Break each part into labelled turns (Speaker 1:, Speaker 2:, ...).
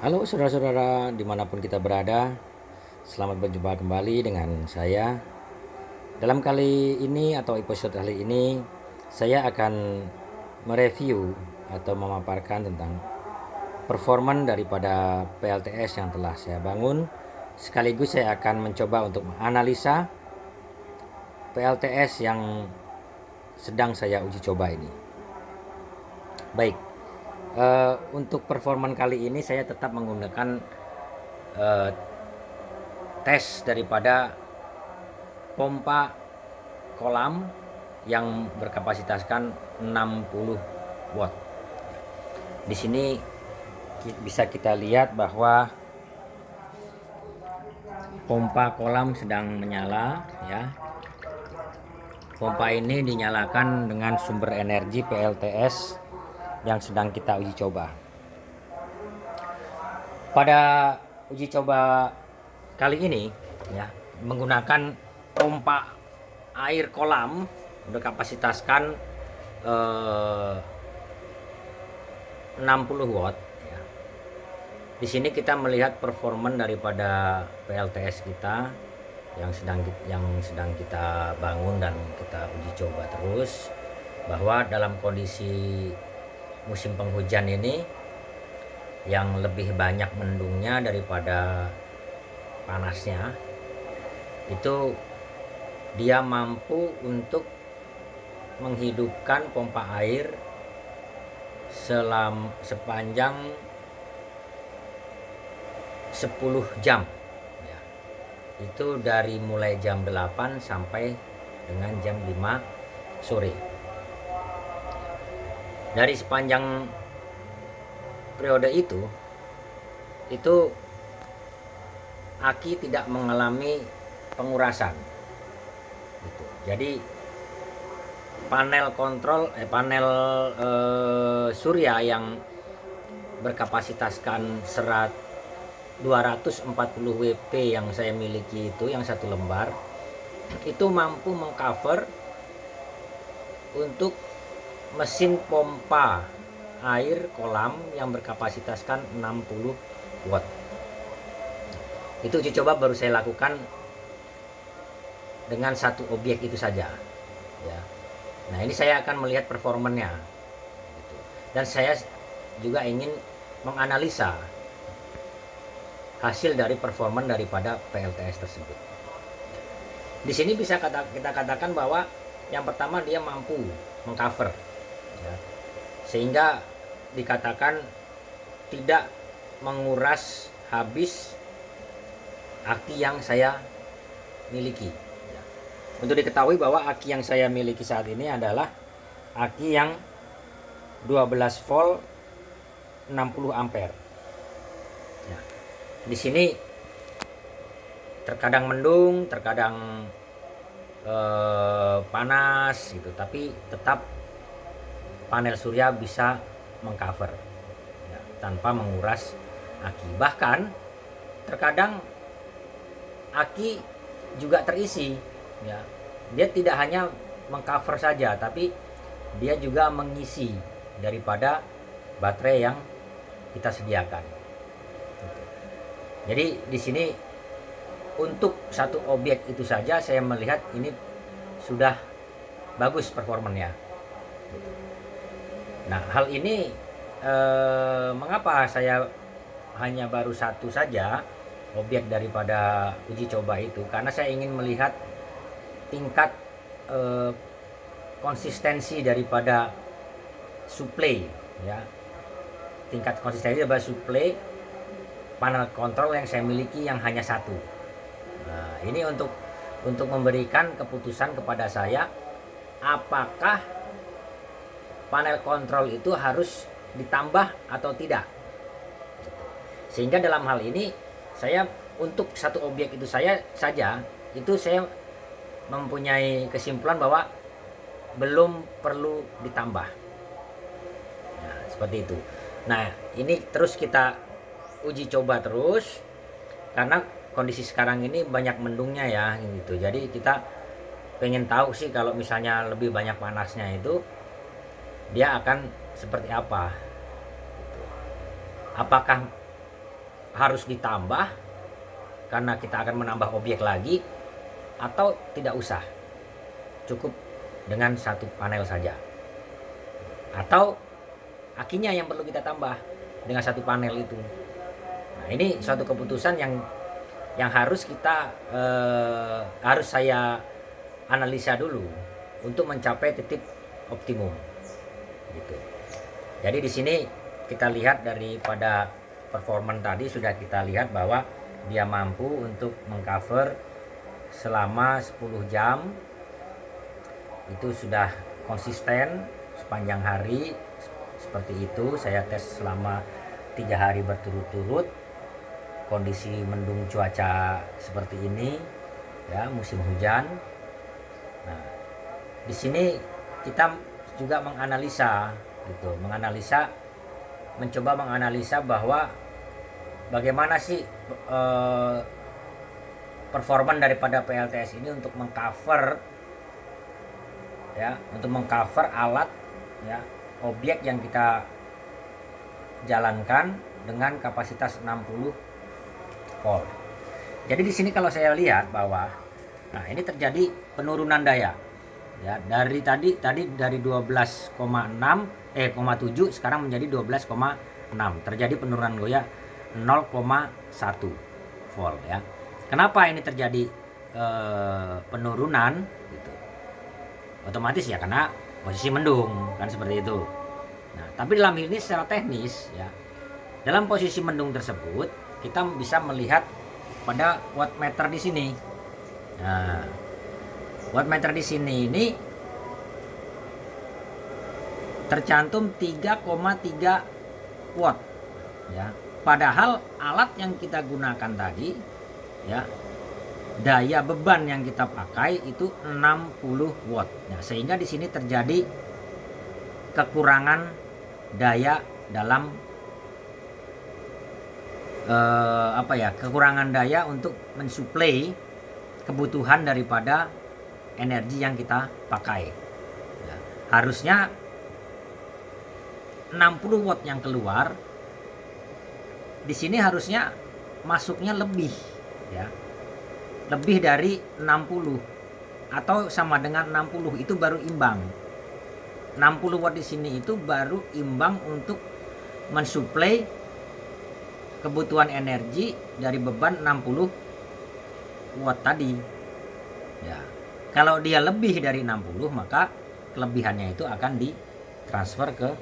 Speaker 1: Halo saudara-saudara dimanapun kita berada, selamat berjumpa kembali dengan saya. Dalam kali ini atau episode kali ini, saya akan mereview atau memaparkan tentang performan daripada PLTS yang telah saya bangun. Sekaligus saya akan mencoba untuk menganalisa PLTS yang sedang saya uji coba ini. Baik, untuk performan kali ini saya tetap menggunakan eh, tes daripada pompa kolam yang berkapasitaskan 60 watt. Di sini bisa kita lihat bahwa pompa kolam sedang menyala ya. Pompa ini dinyalakan dengan sumber energi PLTS yang sedang kita uji coba. Pada uji coba kali ini ya, menggunakan pompa air kolam berkapasitaskan 60 watt ya. Di sini kita melihat performan daripada PLTS kita yang sedang kita bangun dan kita uji coba terus, bahwa dalam kondisi musim penghujan ini yang lebih banyak mendungnya daripada panasnya, itu dia mampu untuk menghidupkan pompa air sepanjang 10 jam ya. Itu dari mulai jam 8 sampai dengan jam 5 sore. Dari sepanjang periode itu aki tidak mengalami pengurasan gitu. Jadi panel surya yang berkapasitaskan 240 WP yang saya miliki itu, yang satu lembar itu mampu mengcover untuk mesin pompa air kolam yang berkapasitaskan 60 watt. Itu uji coba baru saya lakukan dengan satu objek itu saja ya. Nah, ini saya akan melihat performanya gitu. Dan saya juga ingin menganalisa hasil dari performan daripada PLTS tersebut. Di sini bisa kita katakan bahwa yang pertama dia mampu mengcover ya, sehingga dikatakan tidak menguras habis aki yang saya miliki. Untuk diketahui bahwa aki yang saya miliki saat ini adalah aki yang 12 volt 60 ampere. Ya. Di sini terkadang mendung, terkadang panas gitu, tapi tetap panel surya bisa mengcover ya, tanpa menguras aki. Bahkan terkadang aki juga terisi ya. Dia tidak hanya mengcover saja, tapi dia juga mengisi daripada baterai yang kita sediakan. Jadi di sini untuk satu objek itu saja saya melihat ini sudah bagus performanya. Nah, hal ini mengapa saya hanya baru satu saja objek daripada uji coba itu, karena saya ingin melihat tingkat konsistensi daripada suplai ya, tingkat konsistensi daripada suplai panel kontrol yang saya miliki yang hanya satu. Nah, ini untuk memberikan keputusan kepada saya apakah panel kontrol itu harus ditambah atau tidak. Sehingga dalam hal ini saya untuk satu objek itu saya mempunyai kesimpulan bahwa belum perlu ditambah. Nah, seperti itu. Nah, ini terus kita uji coba terus karena kondisi sekarang ini banyak mendungnya ya gitu. Jadi kita pengen tahu sih kalau misalnya lebih banyak panasnya itu dia akan seperti apa. Apakah harus ditambah karena kita akan menambah objek lagi, atau tidak usah, cukup dengan satu panel saja, atau akinya yang perlu kita tambah dengan satu panel itu. Nah, ini suatu keputusan yang harus saya analisa dulu untuk mencapai titik optimum gitu. Jadi di sini kita lihat daripada performan tadi, sudah kita lihat bahwa dia mampu untuk mengcover selama 10 jam. Itu sudah konsisten sepanjang hari seperti itu. Saya tes selama 3 hari berturut-turut, kondisi mendung cuaca seperti ini ya, musim hujan. Nah, di sini kita juga menganalisa gitu, mencoba menganalisa bahwa bagaimana sih performan daripada PLTS ini untuk mengcover alat ya, objek yang kita jalankan dengan kapasitas 60 volt. Jadi di sini kalau saya lihat bahwa ini terjadi penurunan daya ya, dari tadi dari 12,7 sekarang menjadi 12,6, terjadi penurunan daya 0,1 volt ya. Kenapa ini terjadi penurunan gitu? Otomatis ya karena posisi mendung kan, seperti itu. Nah, tapi dalam hal ini secara teknis ya, dalam posisi mendung tersebut kita bisa melihat pada wattmeter di sini. Nah, wattmeter di sini ini tercantum 3,3 watt ya. Padahal alat yang kita gunakan tadi ya, daya beban yang kita pakai itu 60 watt. Nah, sehingga di sini terjadi kekurangan daya dalam kekurangan daya untuk mensuplai kebutuhan daripada energi yang kita pakai. Ya, harusnya 60 watt yang keluar, di sini harusnya masuknya lebih ya. Lebih dari 60 atau sama dengan 60, itu baru imbang. 60 watt di sini itu baru imbang untuk mensuplai kebutuhan energi dari beban 60 watt tadi. Ya. Kalau dia lebih dari 60, maka kelebihannya itu akan ditransfer ke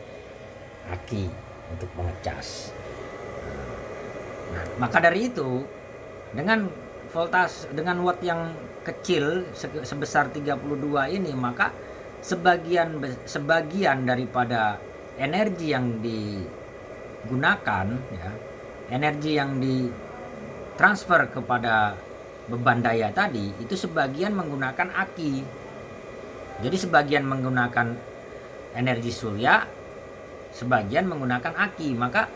Speaker 1: aki untuk mengecas. Nah, maka dari itu dengan voltas, dengan watt yang kecil sebesar 32 ini, maka sebagian daripada energi yang digunakan ya, energi yang ditransfer kepada beban daya tadi itu sebagian menggunakan aki. Jadi sebagian menggunakan energi surya, sebagian menggunakan aki. Maka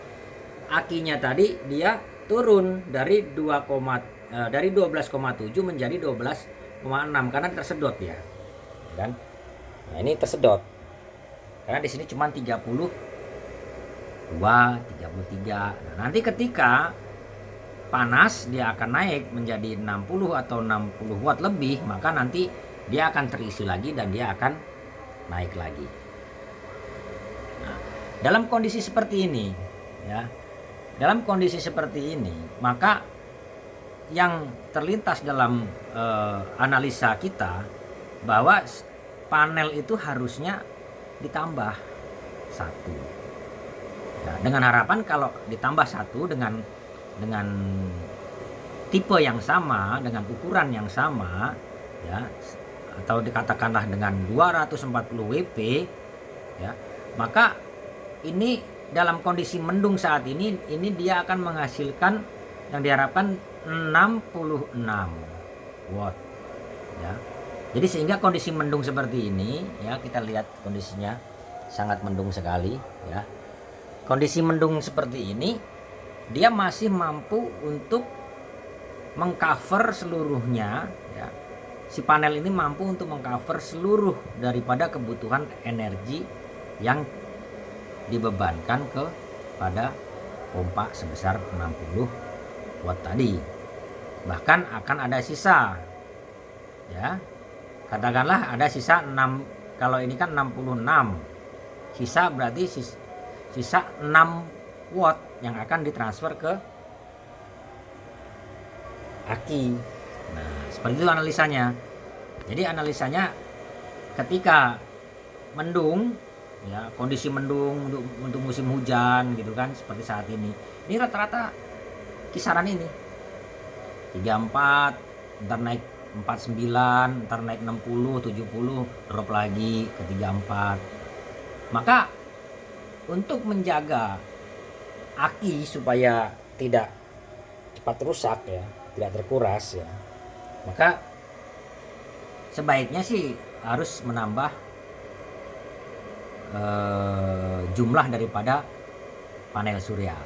Speaker 1: akinya tadi dia turun dari 12,7 menjadi 12,6 karena tersedot ya. Dan nah, ini tersedot. Karena di sini cuma 32, 33. Nah, nanti ketika panas dia akan naik menjadi 60 atau 60 watt lebih, maka nanti dia akan terisi lagi dan dia akan naik lagi. Nah, dalam kondisi seperti ini ya, maka yang terlintas dalam analisa kita bahwa panel itu harusnya ditambah 1 ya, dengan harapan kalau ditambah 1 dengan tipe yang sama, dengan ukuran yang sama ya, atau dikatakanlah dengan 240 WP ya, maka ini dalam kondisi mendung saat ini dia akan menghasilkan yang diharapkan 66 watt ya. Jadi sehingga kondisi mendung seperti ini ya, kita lihat kondisinya sangat mendung sekali ya. Kondisi mendung seperti ini dia masih mampu untuk mengcover seluruhnya ya. Si panel ini mampu untuk mengcover seluruh daripada kebutuhan energi yang dibebankan kepada pompa sebesar 60 watt tadi. Bahkan akan ada sisa, ya, katakanlah ada sisa 6, kalau ini kan 66, sisa berarti sisa 6 watt yang akan ditransfer ke aki. Nah, seperti itu analisanya. Jadi analisanya ketika mendung, ya, kondisi mendung untuk musim hujan gitu kan, seperti saat ini rata-rata kisaran ini 34, ntar naik 49, ntar naik 60, 70, drop lagi ke 34. Maka untuk menjaga aki supaya tidak cepat rusak, ya, tidak terkuras, ya, maka sebaiknya sih harus menambah jumlah daripada panel surya.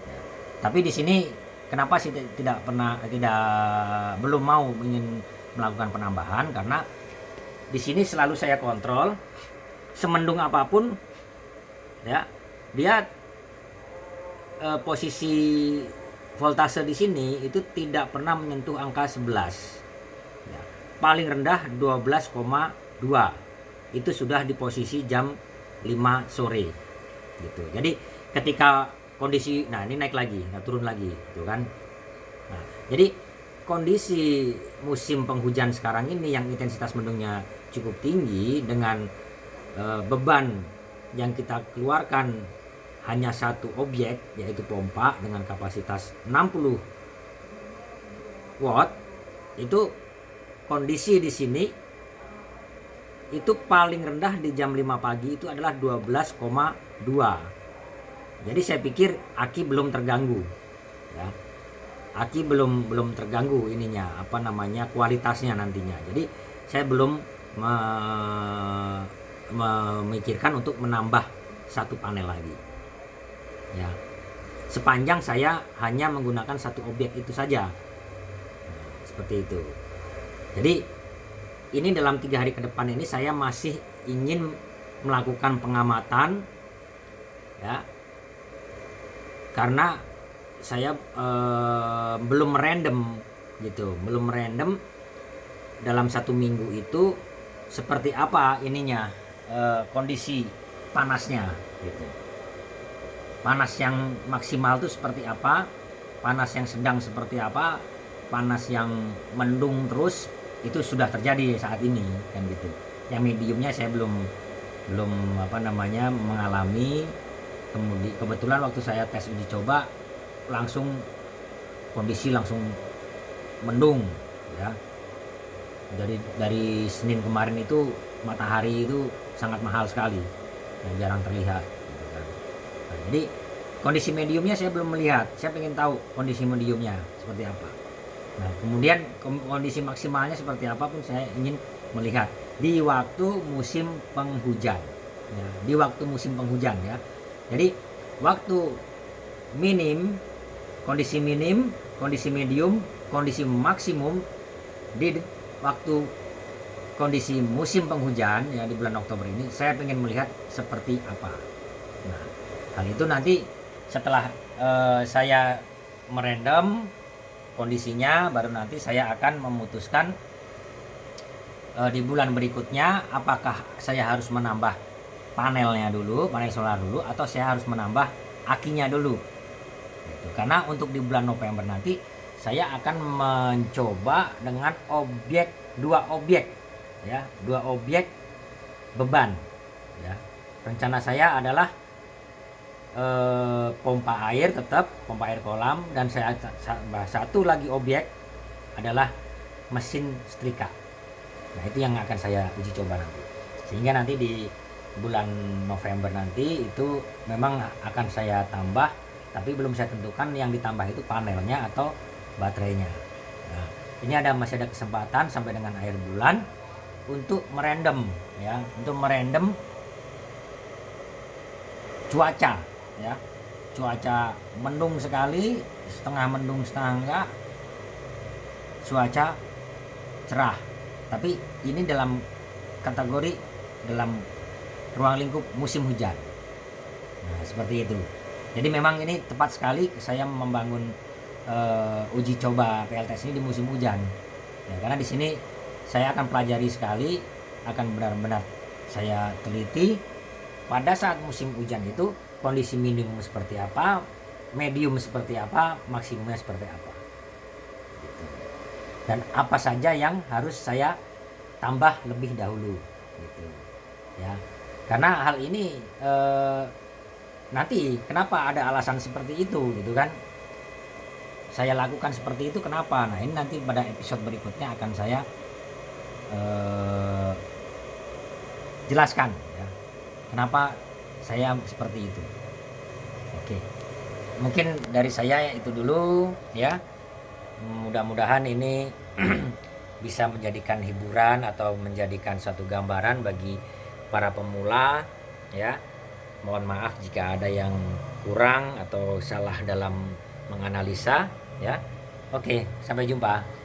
Speaker 1: Ya. Tapi di sini kenapa sih belum mau ingin melakukan penambahan, karena di sini selalu saya kontrol semendung apapun, ya, dia posisi voltase di sini itu tidak pernah menyentuh angka 11. Ya, paling rendah 12,2. Itu sudah di posisi jam 5 sore. Gitu. Jadi ketika kondisi, nah ini naik lagi, turun lagi, gitu kan. Nah, jadi kondisi musim penghujan sekarang ini yang intensitas mendungnya cukup tinggi dengan beban yang kita keluarkan hanya satu objek, yaitu pompa dengan kapasitas 60 watt. Itu kondisi di sini itu paling rendah di jam 5 pagi itu adalah 12,2. Jadi saya pikir aki belum terganggu, ya. Aki belum terganggu ininya, apa namanya, kualitasnya nantinya. Jadi saya belum memikirkan untuk menambah satu panel lagi, ya, sepanjang saya hanya menggunakan satu objek itu saja. Nah, seperti itu. Jadi ini dalam 3 hari ke depan ini saya masih ingin melakukan pengamatan, ya, karena saya belum random gitu, belum random dalam 1 minggu itu seperti apa ininya, kondisi panasnya gitu. Panas yang maksimal itu seperti apa, panas yang sedang seperti apa, panas yang mendung terus, itu sudah terjadi saat ini kan gitu. Yang mediumnya saya belum apa namanya mengalami. Kemudian kebetulan waktu saya tes uji coba langsung kondisi langsung mendung, ya. Dari Senin kemarin itu matahari itu sangat mahal sekali, yang jarang terlihat gitu kan. Nah, jadi kondisi mediumnya saya belum melihat. Saya ingin tahu kondisi mediumnya seperti apa. Nah, kemudian kondisi maksimalnya seperti apa pun saya ingin melihat di waktu musim penghujan, ya, di waktu musim penghujan, ya. Jadi waktu minim, kondisi medium, kondisi maksimum di waktu kondisi musim penghujan, ya, di bulan Oktober ini saya ingin melihat seperti apa. Nah, hal itu nanti setelah saya merandom kondisinya, baru nanti saya akan memutuskan di bulan berikutnya apakah saya harus menambah panelnya dulu, panel solar dulu, atau saya harus menambah akinya dulu gitu. Karena untuk di bulan November nanti saya akan mencoba dengan dua objek, ya, 2 objek beban, ya. Rencana saya adalah pompa air, tetap pompa air kolam, dan saya satu lagi objek adalah mesin setrika. Nah, itu yang akan saya uji coba nanti, sehingga nanti di bulan November nanti itu memang akan saya tambah, tapi belum saya tentukan yang ditambah itu panelnya atau baterainya. Nah, ini masih ada kesempatan sampai dengan akhir bulan untuk merandom, ya, untuk merandom cuaca, ya. Cuaca mendung sekali, setengah mendung setengah enggak, cuaca cerah. Tapi ini dalam kategori dalam ruang lingkup musim hujan. Nah, seperti itu. Jadi memang ini tepat sekali saya membangun uji coba PLTS ini di musim hujan. Ya, karena di sini saya akan pelajari sekali, akan benar-benar saya teliti pada saat musim hujan itu kondisi minimum seperti apa, medium seperti apa, maksimumnya seperti apa. Gitu. Dan apa saja yang harus saya tambah lebih dahulu, gitu. Ya, karena hal ini nanti kenapa ada alasan seperti itu, gitu kan? Saya lakukan seperti itu kenapa? Nah, ini nanti pada episode berikutnya akan saya jelaskan ya, kenapa saya seperti itu. Oke, mungkin dari saya itu dulu ya. Mudah-mudahan ini bisa menjadikan hiburan atau menjadikan suatu gambaran bagi para pemula ya. Mohon maaf jika ada yang kurang atau salah dalam menganalisa ya. Oke, sampai jumpa.